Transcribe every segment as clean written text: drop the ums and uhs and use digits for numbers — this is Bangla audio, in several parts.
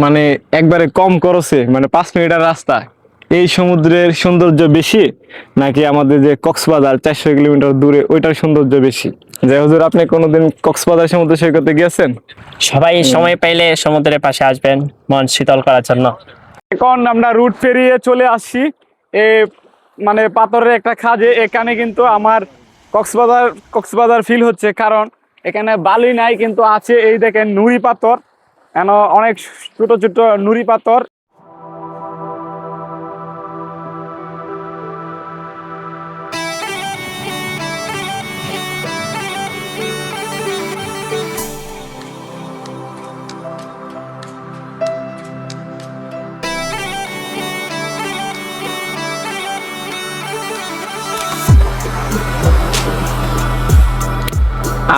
মানে একবারে কম খরচে, মানে 5 মিনিটের রাস্তা, এই সমুদ্রের সৌন্দর্য বেশি নাকি আমাদের যে কক্সবাজার 400 কিলোমিটার দূরে ওইটার সৌন্দর্য বেশি? যে হুজুর, আপনি কোনোদিন কক্সবাজার সমুদ্র সৈকতে গিয়েছেন? সবাই সময় পাইলে সমুদ্রের পাশে আসবেন মন শীতল করার জন্য। এখন আমরা রুট পেরিয়ে চলে আসছি এ মানে পাথরের একটা খাজে। এখানে কিন্তু আমার কক্সবাজার কক্সবাজার ফিল হচ্ছে, কারণ এখানে বালি নাই, কিন্তু আছে এই দেখেন নুড়ি পাথর, অনেক ছোট ছোট নুড়ি পাথর।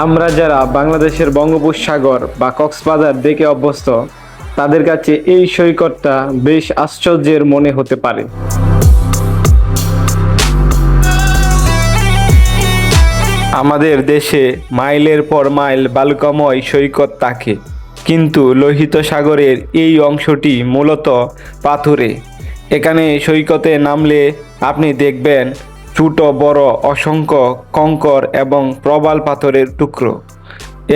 আমরা যারা বাংলাদেশের বঙ্গোপসাগর বা কক্সবাজার দেখে অভ্যস্ত, তাদের কাছে এই সৈকতটা বেশ আশ্চর্যের মনে হতে পারে। আমাদের দেশে মাইলের পর মাইল বালুকাময় সৈকত থাকে, কিন্তু লোহিত সাগরের এই অংশটি মূলত পাথুরে। এখানে সৈকতে নামলে আপনি দেখবেন ছোট বড় অসংখ্য কঙ্কর এবং প্রবাল পাথরের টুকরো।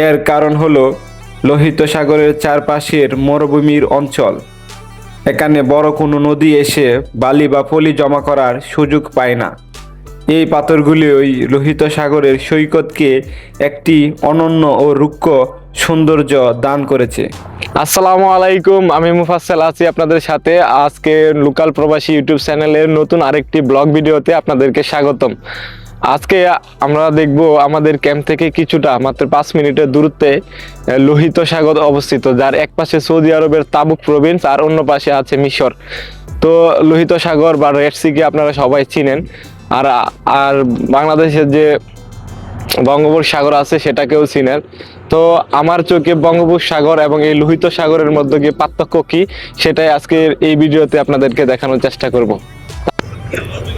এর কারণ হলো লোহিত সাগরের চারপাশের মরুভূমির অঞ্চল। এখানে বড় কোনো নদী এসে বালি বা পলি জমা করার সুযোগ পায় না। এই পাথরগুলি ওই লোহিত সাগরের সৈকতকে একটি অনন্য ও রুক্ষ সৌন্দর্য দান করেছে। আসসালামু আলাইকুম, আমি মুফাসসাল আছি আপনাদের সাথে। আজকে লোকাল প্রবাসী ইউটিউব চ্যানেলের নতুন আরেকটি ব্লগ ভিডিওতে আপনাদেরকে স্বাগতম। আজকে আমরা দেখব আমাদের ক্যাম্প থেকে কিছুটা মাত্র 5 মিনিটের দূরত্বে লোহিত সাগর অবস্থিত, যার এক পাশে সৌদি আরবের তাবুক প্রভিন্স আর অন্য পাশে আছে মিশর। তো লোহিত সাগর বা রেড সিকে আপনারা সবাই চিনেন, আর আর বাংলাদেশের যে বঙ্গোপসাগর আছে সেটাকেও চিনেন। তো আমার চোখে বঙ্গোপসাগর এবং এই লোহিত সাগরের মধ্যে গিয়ে পার্থক্য কি, সেটাই আজকের এই ভিডিওতে আপনাদেরকে দেখানোর চেষ্টা করব।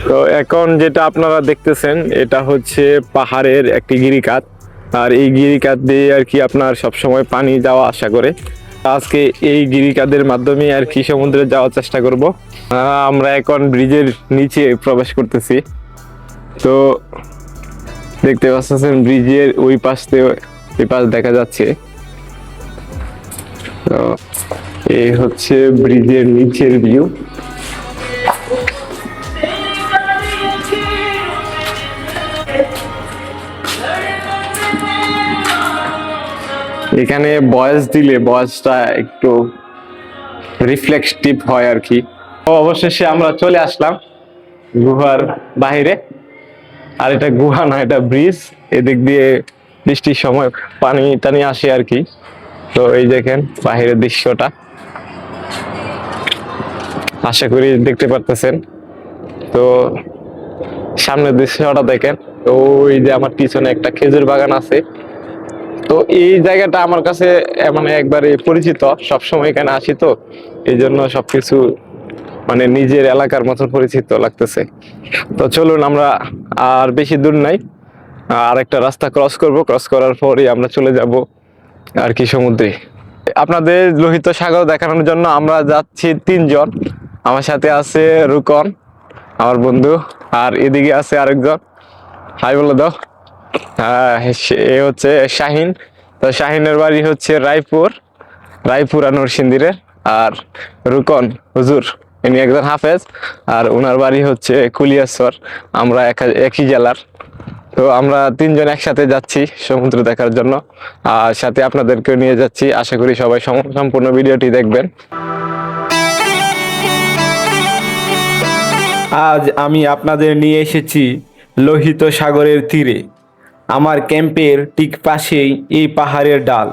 তো এখন যেটা আপনারা দেখতেছেন এটা হচ্ছে পাহাড়ের একটি গিরিখাত, আর এই গিরিখাত দিয়ে আর কি আপনার সবসময় পানি যাওয়া আসা করে। আজকে এই গিরিখাতের মাধ্যমে আর কি সমুদ্রে যাওয়ার চেষ্টা করব। আমরা এখন ব্রিজের নিচে প্রবেশ করতেছি। তো দেখতে পাচ্ছেন ব্রিজের ওই পাশ থেকে এই পাশ দেখা যাচ্ছে। তো এই হচ্ছে ব্রিজের নিচের ভিউ। এখানে ভয়েস দিলে ভয়েসটা একটু রিফ্লেক্টিভ হয় আর কি। তো অবশেষে আমরা চলে আসলাম গুহার বাহিরে। আর এটা গুহা না, এটা ব্রিজ। এদিক দিয়ে বৃষ্টির সময় পানি টানি আসে আর কি। তো এই দেখেন বাহিরের দৃশ্যটা, আশা করি দেখতে পারতেছেন। তো সামনের দৃশ্যটা দেখেন, তো ওই যে আমার পিছনে একটা খেজুর বাগান আছে। তো এই জায়গাটা আমার কাছে মানে একবারে পরিচিত, সবসময় এখানে আসি, তো এই জন্য সবকিছু মানে নিজের এলাকার মতো পরিচিত লাগতেছে। তো চলুন, আমরা আর বেশি দূর নাই, আর একটা রাস্তা ক্রস করব। ক্রস করার পরে আমরা চলে যাব আর কি সমুদ্রে। আপনাদের লোহিত সাগর দেখানোর জন্য আমরা যাচ্ছি 3 জন। আমার সাথে আছে রুকন, আমার বন্ধু, আর এদিকে আছে আরেকজন। হাই বলে দাও। এ হচ্ছে শাহিন। তো শাহিনের বাড়ি হচ্ছে রায়পুর আর নরসিংদীরে। আর রুকন হুজুর, ইনি একজন হাফেজ, আর ওনার বাড়ি হচ্ছে কুলিয়াচর। আমরা একই জেলার। তো আমরা 3 জন একসাথে যাচ্ছি সমুদ্র দেখার জন্য, আর সাথে আপনাদেরকে নিয়ে যাচ্ছি। আশা করি সবাই সম্পূর্ণ ভিডিওটি দেখবেন। আজ আমি আপনাদের নিয়ে এসেছি লোহিত সাগরের তীরে। আমার ক্যাম্পের ঠিক পাশেই এই পাহাড়ের ডাল,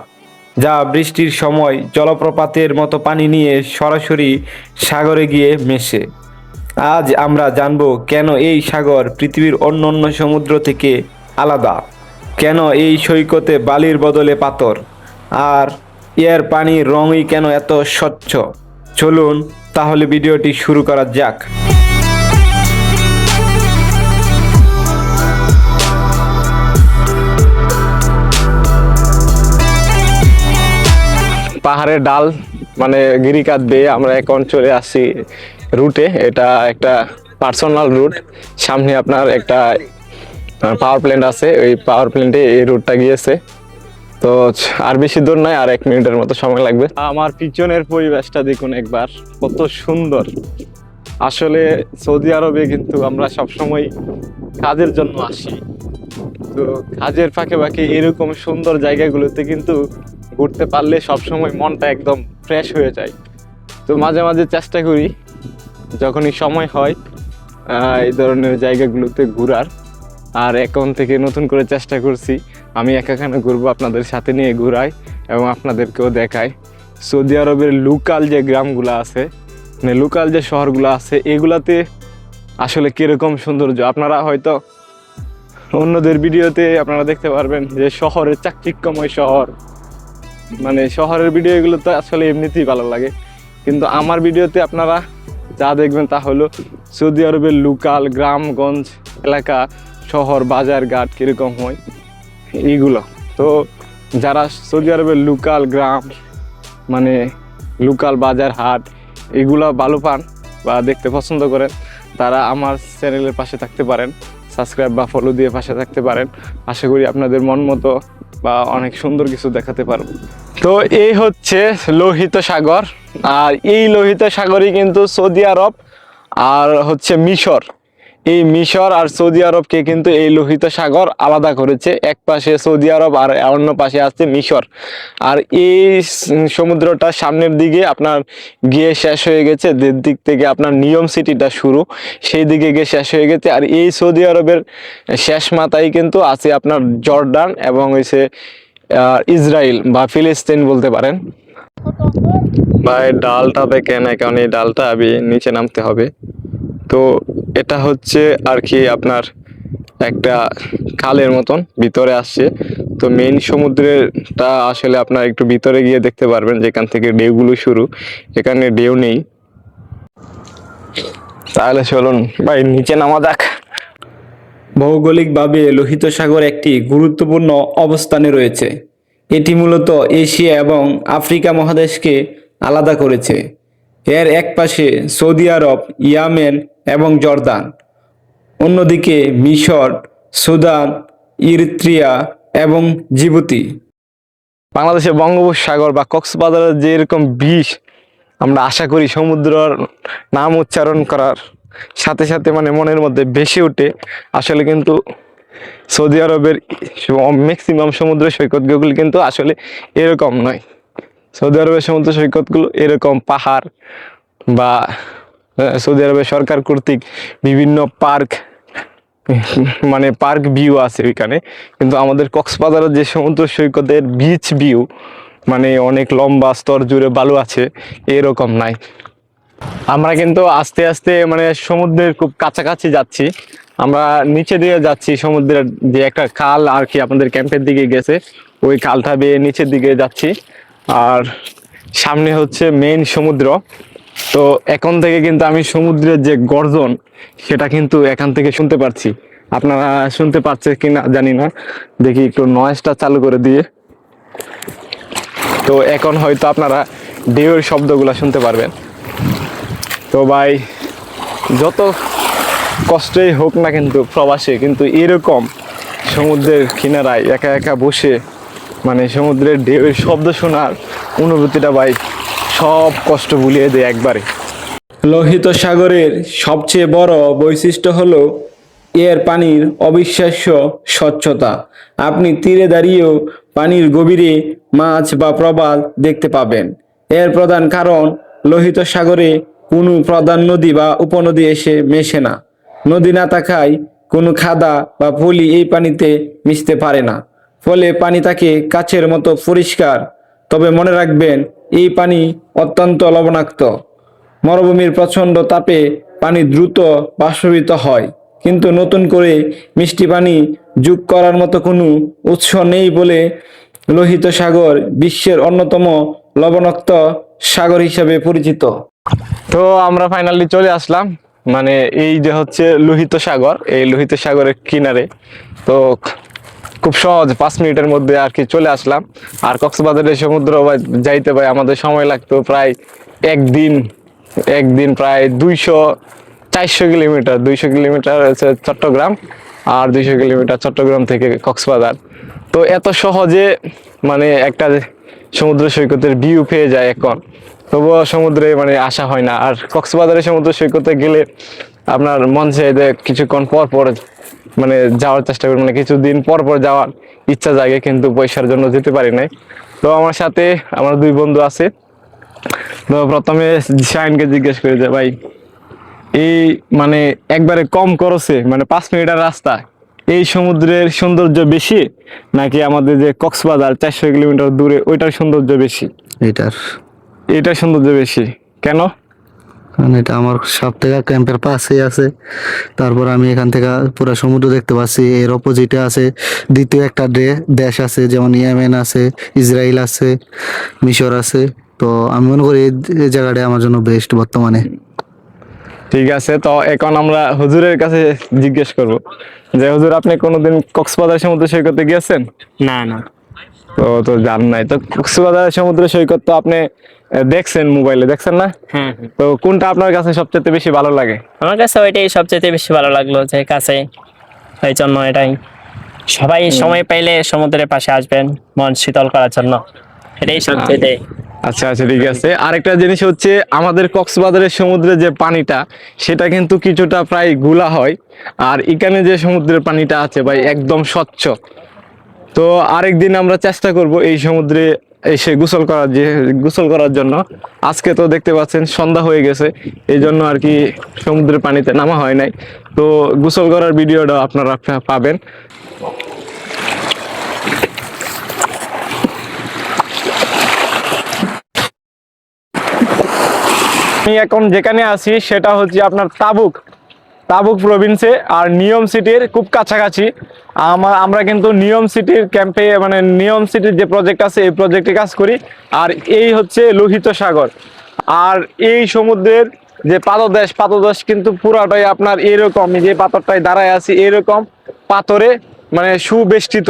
যা বৃষ্টির সময় জলপ্রপাতের মতো পানি নিয়ে সরাসরি সাগরে গিয়ে মেশে। আজ আমরা জানব কেন এই সাগর পৃথিবীর অন্যান্য সমুদ্র থেকে আলাদা, কেন এই সৈকতে বালির বদলে পাথর, আর এর পানির রঙই কেন এত স্বচ্ছ। চলুন তাহলে ভিডিওটি শুরু করা যাক। পাহাড়ের ডাল মানে গিরিকাত বেয়ে আমরা এখন চলে আসছি রুটে। এটা একটা পার্সোনাল রুট, সামনে আপনার একটা পাওয়ার প্ল্যান্ট আছে, ওই পাওয়ার প্ল্যান্টে এই রুটটা গিয়েছে। তো আর বেশি দূর নয়, আর 1 মিনিটের মতো সময় লাগবে। আমার পিছনের পরিবেশটা দেখুন একবার, কত সুন্দর। আসলে সৌদি আরবে কিন্তু আমরা সবসময় কাজের জন্য আসি, তো কাজের ফাঁকে ফাঁকে এরকম সুন্দর জায়গাগুলোতে কিন্তু ঘুরতে পারলে সবসময় মনটা একদম ফ্রেশ হয়ে যায়। তো মাঝে মাঝে চেষ্টা করি যখনই সময় হয় এই ধরনের জায়গাগুলোতে ঘোরার। আর এখন থেকে নতুন করে চেষ্টা করছি আমি একাখানে ঘুরবো, আপনাদের সাথে নিয়ে ঘুরাই এবং আপনাদেরকেও দেখাই সৌদি আরবের লোকাল যে গ্রামগুলো আছে, মানে লোকাল যে শহরগুলো আছে, এগুলাতে আসলে কীরকম সৌন্দর্য। আপনারা হয়তো অন্যদের ভিডিওতে আপনারা দেখতে পারবেন যে শহরের চাকচিক্যময় শহর, মানে শহরের ভিডিওগুলো তো আসলে এমনিতেই ভালো লাগে, কিন্তু আমার ভিডিওতে আপনারা যা দেখবেন তা হলো সৌদি আরবের লোকাল গ্রামগঞ্জ এলাকা, শহর বাজার ঘাট কীরকম হয় এইগুলো। তো যারা সৌদি আরবের লোকাল গ্রাম মানে লোকাল বাজার হাট এগুলো ভালো পান বা দেখতে পছন্দ করেন, তারা আমার চ্যানেলের পাশে থাকতে পারেন, সাবস্ক্রাইব বা ফলো দিয়ে পাশে থাকতে পারেন। আশা করি আপনাদের মন মতো বা অনেক সুন্দর কিছু দেখাতে পারবো। তো এই হচ্ছে লোহিত সাগর, আর এই লোহিত সাগরই কিন্তু সৌদি আরব আর হচ্ছে মিশর, এই মিশর আর সৌদি আরবকে কিন্তু এই লোহিত সাগর আলাদা করেছে। এক পাশে সৌদি আরব আর অন্য পাশে আছে মিশর। আর এই সমুদ্রটা সামনের দিকে আপনার গিয়ে শেষ হয়ে গেছে, দিক থেকে আপনার নিয়ম সিটিটা শুরু, সেই দিকে গিয়ে শেষ হয়ে গেছে। আর এই সৌদি আরবের শেষ মাথায় কিন্তু আছে আপনার জর্ডান এবং হচ্ছে ইসরায়েল বা ফিলিস্তিন বলতে পারেন। ভাই ডালটা দেখেন, কারণ এই ডালটা আমি নিচে নামতে হবে। তো এটা হচ্ছে আর কি আপনার একটা খালের মতন ভিতরে আসছে। তো মেইন সমুদ্রেরটা আসলে আপনার একটু ভিতরে গিয়ে দেখতে পারবেন, যেখান থেকে ঢেউগুলো শুরু, এখানে ঢেউ নেই। তাহলে চলুন ভাই নিচে নামা যাক। ভৌগোলিকভাবে লোহিত সাগর একটি গুরুত্বপূর্ণ অবস্থানে রয়েছে। এটি মূলত এশিয়া এবং আফ্রিকা মহাদেশকে আলাদা করেছে। এর একপাশে সৌদি আরব, ইয়েমেন এবং জর্দান, অন্যদিকে মিশর, সুদান, ইরিত্রিয়া এবং জিবুতি। বাংলাদেশের বঙ্গোপসাগর বা কক্সবাজারের যে এরকম বিষ আমরা আশা করি সমুদ্রের নাম উচ্চারণ করার সাথে সাথে মানে মনের মধ্যে ভেসে ওঠে, আসলে কিন্তু সৌদি আরবের ম্যাক্সিমাম সমুদ্র সৈকতগুলো কিন্তু আসলে এরকম নয়। সৌদি আরবের সমুদ্র সৈকতগুলো এরকম পাহাড় বা সৌদি আরবের সরকার কর্তৃক বিভিন্ন পার্ক, মানে পার্ক ভিউ আছে ওইখানে, কিন্তু আমাদের কক্সবাজারের যে সমুদ্র সৈকতের বিচ ভিউ মানে অনেক লম্বা স্তর জুড়ে বালু আছে, এরকম নাই। আমরা কিন্তু আস্তে আস্তে মানে সমুদ্রের খুব কাছাকাছি যাচ্ছি, আমরা নিচে দিয়ে যাচ্ছি। সমুদ্রের যে একটা খাল আর কি আপনাদের ক্যাম্পের দিকে গেছে, ওই খালটা বেয়ে নিচের দিকে যাচ্ছি। আর সামনে হচ্ছে মেইন সমুদ্র। তো এখন থেকে কিন্তু আমি সমুদ্রের যে গর্জন সেটা কিন্তু এখান থেকে শুনতে পাচ্ছি। আপনারা শুনতে পাচ্ছেন কিনা জানি না, দেখি একটু নয়েজটা চালু করে দিয়ে। তো এখন হয়তো আপনারা ঢেউয়ের শব্দগুলো শুনতে পারবেন। তো ভাই যত কষ্টই হোক না কিন্তু প্রবাসে কিন্তু এরকম সমুদ্রের কিনারায় একা একা বসে মানে সমুদ্রের ঢেউয়ের শব্দ শোনার অনুভূতিটা ভাই সব কষ্ট ভুলিয়ে দেয় একবারে। লোহিত সাগরের সবচেয়ে বড় বৈশিষ্ট্য হলো এর পানির অবিশ্বাস্য স্বচ্ছতা। আপনি তীরে দাঁড়িয়েও পানির গভীরে মাছ বা প্রবাল দেখতে পাবেন। এর প্রধান কারণ লোহিত সাগরে কোনো প্রধান নদী বা উপনদী এসে মেশে না। নদী না থাকায় কোনো খাদা বা পলি এই পানিতে মিশতে পারে না, ফলে পানি থাকে কাচের মতো পরিষ্কার। তবে মনে রাখবেন, এই পানি অত্যন্ত লবণাক্ত। মরুভূমির প্রচণ্ড তাপে পানি দ্রুত বাষ্পীভূত হয়, কিন্তু নতুন করে মিষ্টি পানি যোগ করার মতো কোনো উৎস নেই বলে লোহিত সাগর বিশ্বের অন্যতম লবণাক্ত সাগর হিসেবে পরিচিত। তো আমরা ফাইনালি চলে আসলাম, মানে এই যে হচ্ছে লোহিত সাগর, এই লোহিত সাগরের কিনারে। তো খুব সহজ 5 মিনিটের মধ্যে আর কি চলে আসলাম। আর কক্সবাজারের সমুদ্র যাইতে ভাই আমাদের সময় লাগতো প্রায় একদিন একদিন প্রায় 200-400 কিলোমিটার। 200 কিলোমিটার হচ্ছে চট্টগ্রাম, আর 200 কিলোমিটার চট্টগ্রাম থেকে কক্সবাজার। তো এত সহজে মানে একটা সমুদ্র সৈকতের ভিউ পেয়ে যায় এখন, তবুও সমুদ্রে মানে আসা হয় না। আর কক্সবাজারের সমুদ্র সৈকতে গেলে আপনার মন চায় যে কিছুক্ষণ পর পর মানে যাওয়ার চেষ্টা করি, মানে কিছুদিন পর পর যাওয়ার ইচ্ছা জাগে, কিন্তু পয়সার জন্য যেতে পারি নাই। তো আমার সাথে আমার 2 বন্ধু আছে। তো প্রথমে শাহিনকে জিজ্ঞেস করি যে ভাই, এই মানে একবারে কম খরচে মানে 5 মিনিটের রাস্তা, এই সমুদ্রের সৌন্দর্য বেশি নাকি আমাদের যে কক্সবাজার 400 কিলোমিটার দূরে ওইটার সৌন্দর্য বেশি? এটার এটার সৌন্দর্য বেশি কেন? কারণ এটা আমার সব থেকে ক্যাম্পের পাশেই আছে। তারপর আমি এখান থেকে পুরো সমুদ্র দেখতে পাচ্ছি। এর অপোজিটে আছে দ্বিতীয় একটা দেশ আছে, যেমন ইয়েমেন আছে, ইসরায়েল আছে, মিশর আছে। তো আমি মনে করি এই জায়গাটা আমার জন্য বেস্ট বর্তমানে। ঠিক আছে, তো এখন আমরা হুজুরের কাছে জিজ্ঞেস করব যে হুজুর, আপনি কোনোদিন কক্সবাজার সমুদ্র সৈকতে গিয়েছেন? না না। তো জান নাই। তো কক্সবাজার সমুদ্র সৈকত তো আপনি দেখছেন, মোবাইলে দেখছেন না? হ্যাঁ। তো কোনটা আপনার কাছে সবচেয়ে বেশি ভালো লাগে? আমার কাছে ওইটাই সবচেয়ে বেশি ভালো লাগলো, যে কাছে, এই জন্য এটাই। সবাই সময় পাইলে সমুদ্রের পাশে আসবেন মন শীতল করার জন্য, এটাই সবচেয়ে। আচ্ছা আচ্ছা, ঠিক আছে। আরেকটা জিনিস হচ্ছে, আমাদের কক্সবাজারের সমুদ্রের যে পানিটা সেটা কিন্তু কিছুটা প্রায় গুলা হয়, আর এখানে যে সমুদ্রের পানিটা আছে ভাই একদম স্বচ্ছ। তো আরেকদিন আমরা চেষ্টা করব এই সমুদ্রে এসে গোসল করার জন্য। আজকে তো দেখতে পাচ্ছেন সন্ধ্যা হয়ে গেছে, এই জন্য আর কি সমুদ্রের পানিতে নামা হয় নাই। তো গোসল করার ভিডিওটা আপনারা পাবেন। আমি এখন যেখানে আছি সেটা হচ্ছে আপনার তাবুক প্রভিন্সে, আর নিয়ম সিটির খুব কাছাকাছি। আমরা কিন্তু নিয়ম সিটির ক্যাম্পে, মানে নিয়ম সিটির যে প্রজেক্ট আছে এই প্রজেক্টে কাজ করি। আর এই হচ্ছে লোহিত সাগর। আর এই সমুদ্রের যে পাদদেশ কিন্তু পুরাটাই আপনার এরকম, যে পাথরটায় দাঁড়ায় আছি এরকম পাথরে মানে সুবেষ্টিত।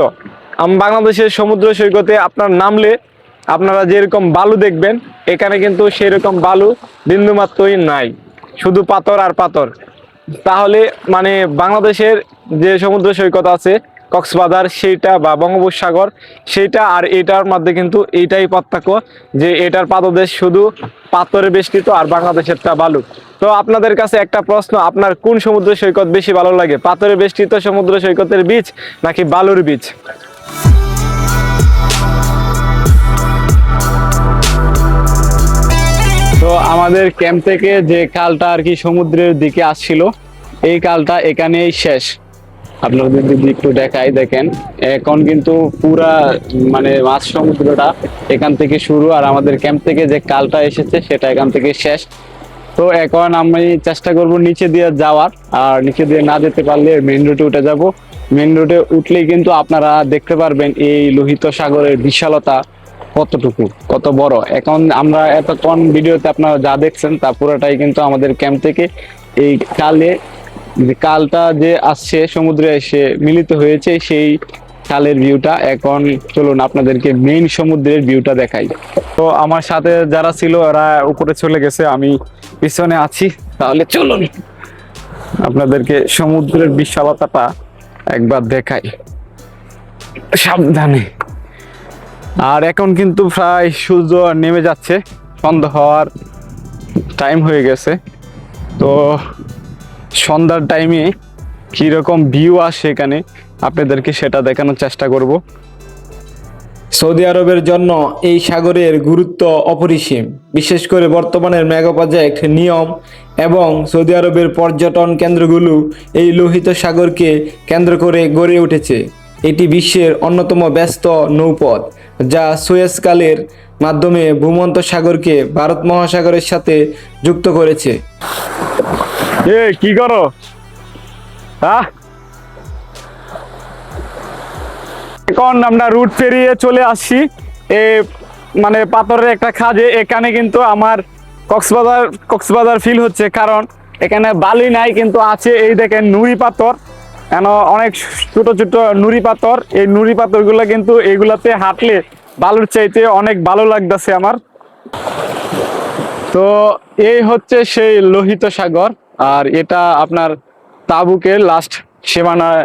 বাংলাদেশের সমুদ্র সৈকতে আপনার নামলে আপনারা যেরকম বালু দেখবেন, এখানে কিন্তু সেরকম বালু বিন্দুমাত্রই নাই, শুধু পাথর আর পাথর। তাহলে মানে বাংলাদেশের যে সমুদ্র সৈকত আছে কক্সবাজার সেইটা বা বঙ্গোপসাগর সেইটা, আর এটার মধ্যে কিন্তু এইটাই পার্থক্য, যে এটার পাদদেশ শুধু পাথরে বেষ্টিত আর বাংলাদেশেরটা বালু। তো আপনাদের কাছে একটা প্রশ্ন, আপনার কোন সমুদ্র সৈকত বেশি ভালো লাগে, পাথরে বেষ্টিত সমুদ্র সৈকতের বীচ নাকি বালুর বীচ? তো আমাদের ক্যাম্প থেকে যে খালটা আর কি সমুদ্রের দিকে আসছিল, এই খালটা এখানেই শেষ। আপনাদের যদি একটু দেখাই, দেখেন এখন কিন্তু পুরা মানে মাছ সমুদ্রটা এখান থেকে শুরু, আর আমাদের ক্যাম্প থেকে যে খালটা এসেছে সেটা এখান থেকে শেষ। তো এখন আমি চেষ্টা করব নিচে দিয়ে যাওয়ার, আর নিচে দিয়ে না যেতে পারলে মেইন রুটে উঠে যাব। মেইন রুটে উঠলেই কিন্তু আপনারা দেখতে পারবেন এই লোহিত সাগরের বিশালতা কতটুকু, কত বড়। এখন আমরা এতক্ষণ ভিডিওতে আপনারা যা দেখছেন তা পুরোটাই কিন্তু আমাদের ক্যাম্প থেকে এই কালটা যে আসছে সমুদ্রে এসে মিলিত হয়েছে সেই কালের ভিউটা। এখন চলুন আপনাদেরকে মেইন সমুদ্রের ভিউটা দেখাই। তো আমার সাথে যারা ছিল ওরা উপরে চলে গেছে, আমি পিছনে আছি। তাহলে চলুন আপনাদেরকে সমুদ্রের বিশালতাটা একবার দেখাই সাবধানে। আর এখন কিন্তু প্রায় সূর্য নেমে যাচ্ছে, সন্ধ্যা হওয়ার টাইম হয়ে গেছে। তো সন্ধ্যার টাইমে কীরকম ভিউ আসে এখানে আপনাদেরকে সেটা দেখানোর চেষ্টা করব। সৌদি আরবের জন্য এই সাগরের গুরুত্ব অপরিসীম, বিশেষ করে বর্তমানের মেগা প্রজেক্ট নিয়ম এবং সৌদি আরবের পর্যটন কেন্দ্রগুলো এই লোহিত সাগরকে কেন্দ্র করে গড়ে উঠেছে। এটি বিশ্বের অন্যতম ব্যস্ত নৌপথ, যা সুয়েজ খালের মাধ্যমে ভূমধ্য সাগরকে ভারত মহাসাগরের সাথে যুক্ত করেছে। কি করো? এখন আমরা রুট পেরিয়ে চলে আসছি মানে পাথরের একটা খাদে। এখানে কিন্তু আমার কক্সবাজার ফিল হচ্ছে, কারণ এখানে বালি নাই কিন্তু আছে এই দেখেন নুড়ি পাথর। কেন অনেক ছোট ছোট নুড়ি পাথর, এই নুড়ি পাথরগুলো কিন্তু এগুলাতে হাঁটলে বালুর চাইতে অনেক ভালো লাগতেছে আমার। তো এই হচ্ছে সেই লোহিত সাগর, আর এটা আপনার তাবুকের লাস্ট সীমানায়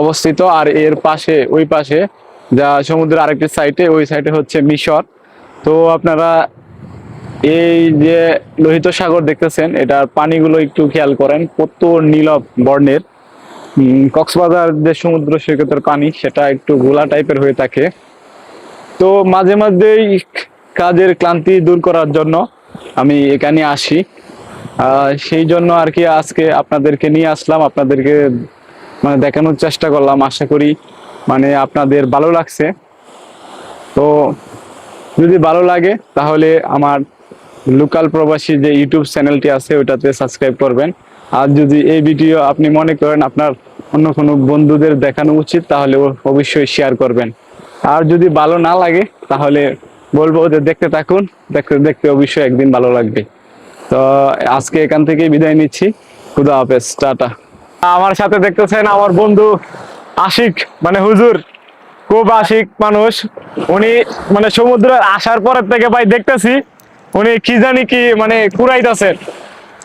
অবস্থিত। আর এর পাশে, ওই পাশে যা সমুদ্রের আরেকটি সাইডে, ওই সাইডে হচ্ছে মিশর। তো আপনারা এই যে লোহিত সাগর দেখতেছেন, এটার পানিগুলো একটু খেয়াল করেন, কত নীলব বর্ণের। কক্সবাজার যে সমুদ্র সৈকতের পানি, সেটা একটু ঘোলা টাইপের হয়ে থাকে। তো মাঝে মাঝেই কাজের ক্লান্তি দূর করার জন্য আমি এখানে আসি। সেই জন্য আর কি আজকে আপনাদেরকে নিয়ে আসলাম, আপনাদেরকে মানে দেখানোর চেষ্টা করলাম। আশা করি মানে আপনাদের ভালো লাগছে। তো যদি ভালো লাগে তাহলে আমার লোকাল প্রবাসী যে ইউটিউব চ্যানেলটি আছে ওটাতে সাবস্ক্রাইব করবেন। আর যদি এই ভিডিও আপনি মনে করেন আপনার অন্য কোনো বন্ধুদের দেখানো উচিত, তাহলে অবশ্যই শেয়ার করবেন। আর যদি ভালো না লাগে তাহলে বলবো যে দেখতে থাকুন, দেখতে দেখতে অবশ্যই একদিন ভালো লাগবে। তো আজকে এখান থেকেই বিদায় নিচ্ছি। খুদা হাফেজ, টাটা। আমার সাথে দেখতেছেন আমার বন্ধু আশিক, মানে হুজুর, খুব আশিক মানুষ উনি। মানে সমুদ্রে আসার পরের থেকে ভাই দেখতেছি উনি কি জানি কি মানে কুড়াইতেছেন।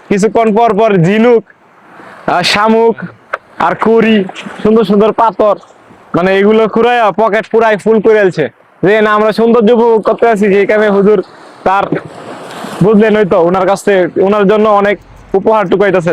কিছুক্ষণ পর পর ঝিনুক, শামুক আর কুড়ি, সুন্দর সুন্দর পাথর, মানে এগুলো কুড়াইয়া পকেট পুরাই ফুল করে ফেলছে। যে না আমরা সৌন্দর্য উপভোগ করতে আছি, যে এখানে হুজুর তার বুঝলেন হয়তো ওনার কাছ থেকে ওনার জন্য অনেক উপহার টুকাইতেছে।